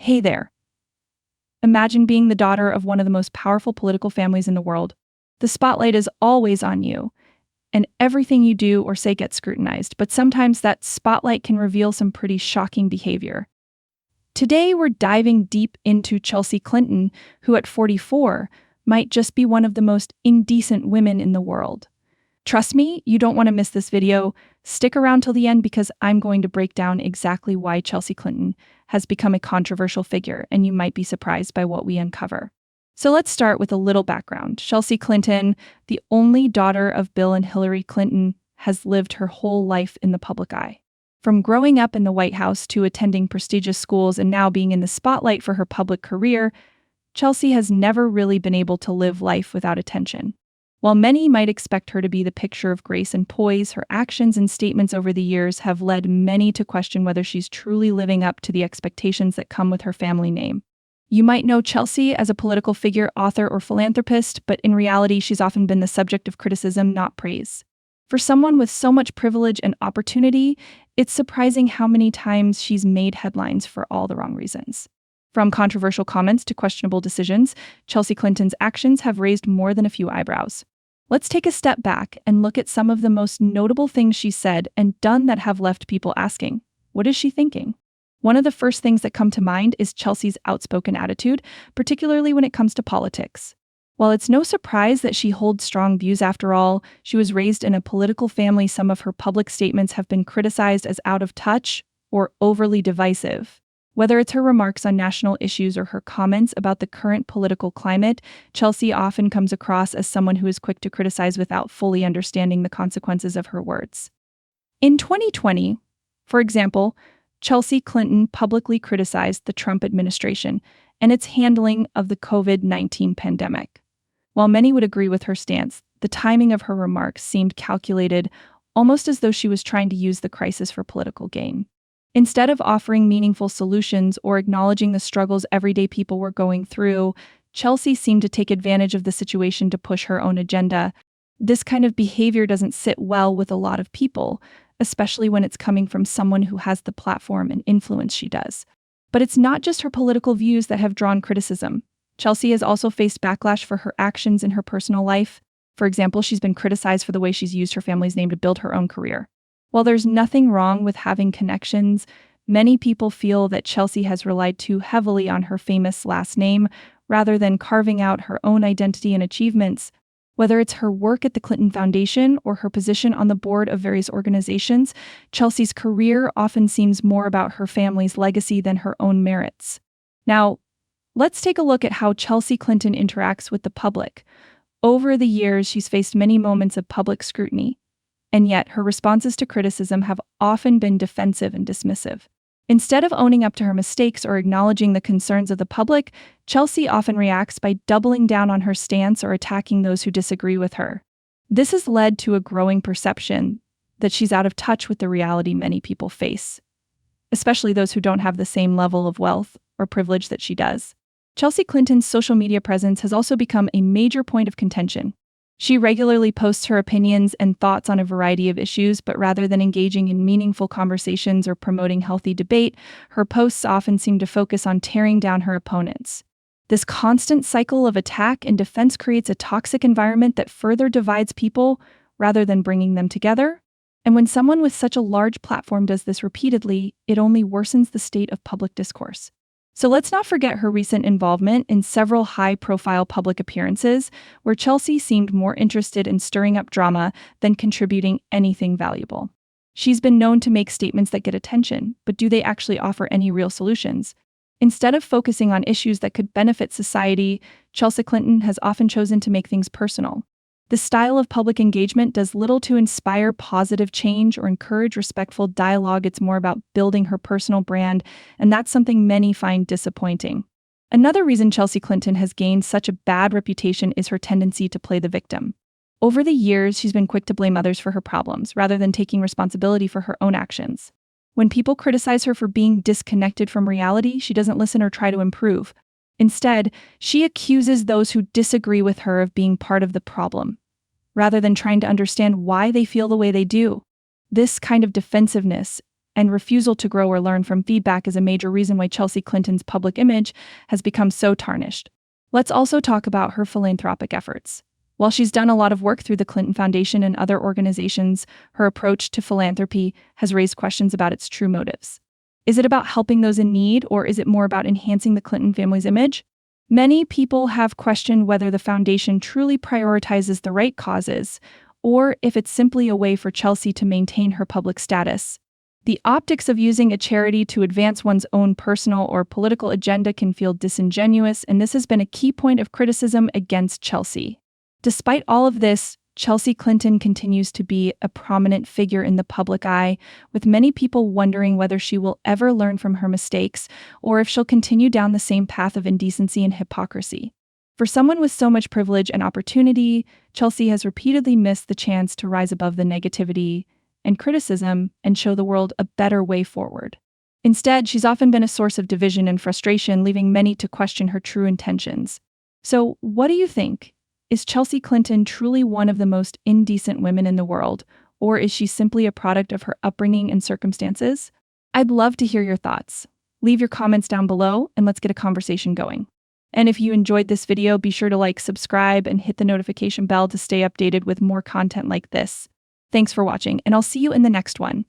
Hey there. Imagine being the daughter of one of the most powerful political families in the world. The spotlight is always on you, and everything you do or say gets scrutinized, but sometimes that spotlight can reveal some pretty shocking behavior. Today, we're diving deep into Chelsea Clinton, who at 44 might just be one of the most indecent women in the world. Trust me, you don't want to miss this video. Stick around till the end because I'm going to break down exactly why Chelsea Clinton has become a controversial figure, and you might be surprised by what we uncover. So let's start with a little background. Chelsea Clinton, the only daughter of Bill and Hillary Clinton, has lived her whole life in the public eye. From growing up in the White House to attending prestigious schools and now being in the spotlight for her public career, Chelsea has never really been able to live life without attention. While many might expect her to be the picture of grace and poise, her actions and statements over the years have led many to question whether she's truly living up to the expectations that come with her family name. You might know Chelsea as a political figure, author, or philanthropist, but in reality, she's often been the subject of criticism, not praise. For someone with so much privilege and opportunity, it's surprising how many times she's made headlines for all the wrong reasons. From controversial comments to questionable decisions, Chelsea Clinton's actions have raised more than a few eyebrows. Let's take a step back and look at some of the most notable things she's said and done that have left people asking, what is she thinking? One of the first things that come to mind is Chelsea's outspoken attitude, particularly when it comes to politics. While it's no surprise that she holds strong views after all, she was raised in a political family. Some of her public statements have been criticized as out of touch or overly divisive. Whether it's her remarks on national issues or her comments about the current political climate, Chelsea often comes across as someone who is quick to criticize without fully understanding the consequences of her words. In 2020, for example, Chelsea Clinton publicly criticized the Trump administration and its handling of the COVID-19 pandemic. While many would agree with her stance, the timing of her remarks seemed calculated, almost as though she was trying to use the crisis for political gain. Instead of offering meaningful solutions or acknowledging the struggles everyday people were going through, Chelsea seemed to take advantage of the situation to push her own agenda. This kind of behavior doesn't sit well with a lot of people, especially when it's coming from someone who has the platform and influence she does. But it's not just her political views that have drawn criticism. Chelsea has also faced backlash for her actions in her personal life. For example, she's been criticized for the way she's used her family's name to build her own career. While there's nothing wrong with having connections, many people feel that Chelsea has relied too heavily on her famous last name rather than carving out her own identity and achievements. Whether it's her work at the Clinton Foundation or her position on the board of various organizations, Chelsea's career often seems more about her family's legacy than her own merits. Now, let's take a look at how Chelsea Clinton interacts with the public. Over the years, she's faced many moments of public scrutiny, and yet her responses to criticism have often been defensive and dismissive. Instead of owning up to her mistakes or acknowledging the concerns of the public, Chelsea often reacts by doubling down on her stance or attacking those who disagree with her. This has led to a growing perception that she's out of touch with the reality many people face, especially those who don't have the same level of wealth or privilege that she does. Chelsea Clinton's social media presence has also become a major point of contention. She regularly posts her opinions and thoughts on a variety of issues, but rather than engaging in meaningful conversations or promoting healthy debate, her posts often seem to focus on tearing down her opponents. This constant cycle of attack and defense creates a toxic environment that further divides people rather than bringing them together. And when someone with such a large platform does this repeatedly, it only worsens the state of public discourse. So let's not forget her recent involvement in several high-profile public appearances, where Chelsea seemed more interested in stirring up drama than contributing anything valuable. She's been known to make statements that get attention, but do they actually offer any real solutions? Instead of focusing on issues that could benefit society, Chelsea Clinton has often chosen to make things personal. This style of public engagement does little to inspire positive change or encourage respectful dialogue. It's more about building her personal brand, and that's something many find disappointing. Another reason Chelsea Clinton has gained such a bad reputation is her tendency to play the victim. Over the years, she's been quick to blame others for her problems, rather than taking responsibility for her own actions. When people criticize her for being disconnected from reality, she doesn't listen or try to improve. Instead, she accuses those who disagree with her of being part of the problem, rather than trying to understand why they feel the way they do. This kind of defensiveness and refusal to grow or learn from feedback is a major reason why Chelsea Clinton's public image has become so tarnished. Let's also talk about her philanthropic efforts. While she's done a lot of work through the Clinton Foundation and other organizations, her approach to philanthropy has raised questions about its true motives. Is it about helping those in need, or is it more about enhancing the Clinton family's image? Many people have questioned whether the foundation truly prioritizes the right causes, or if it's simply a way for Chelsea to maintain her public status. The optics of using a charity to advance one's own personal or political agenda can feel disingenuous, and this has been a key point of criticism against Chelsea. Despite all of this, Chelsea Clinton continues to be a prominent figure in the public eye, with many people wondering whether she will ever learn from her mistakes or if she'll continue down the same path of indecency and hypocrisy. For someone with so much privilege and opportunity, Chelsea has repeatedly missed the chance to rise above the negativity and criticism and show the world a better way forward. Instead, she's often been a source of division and frustration, leaving many to question her true intentions. So, what do you think? Is Chelsea Clinton truly one of the most indecent women in the world, or is she simply a product of her upbringing and circumstances? I'd love to hear your thoughts. Leave your comments down below and let's get a conversation going. And if you enjoyed this video, be sure to like, subscribe, and hit the notification bell to stay updated with more content like this. Thanks for watching, and I'll see you in the next one.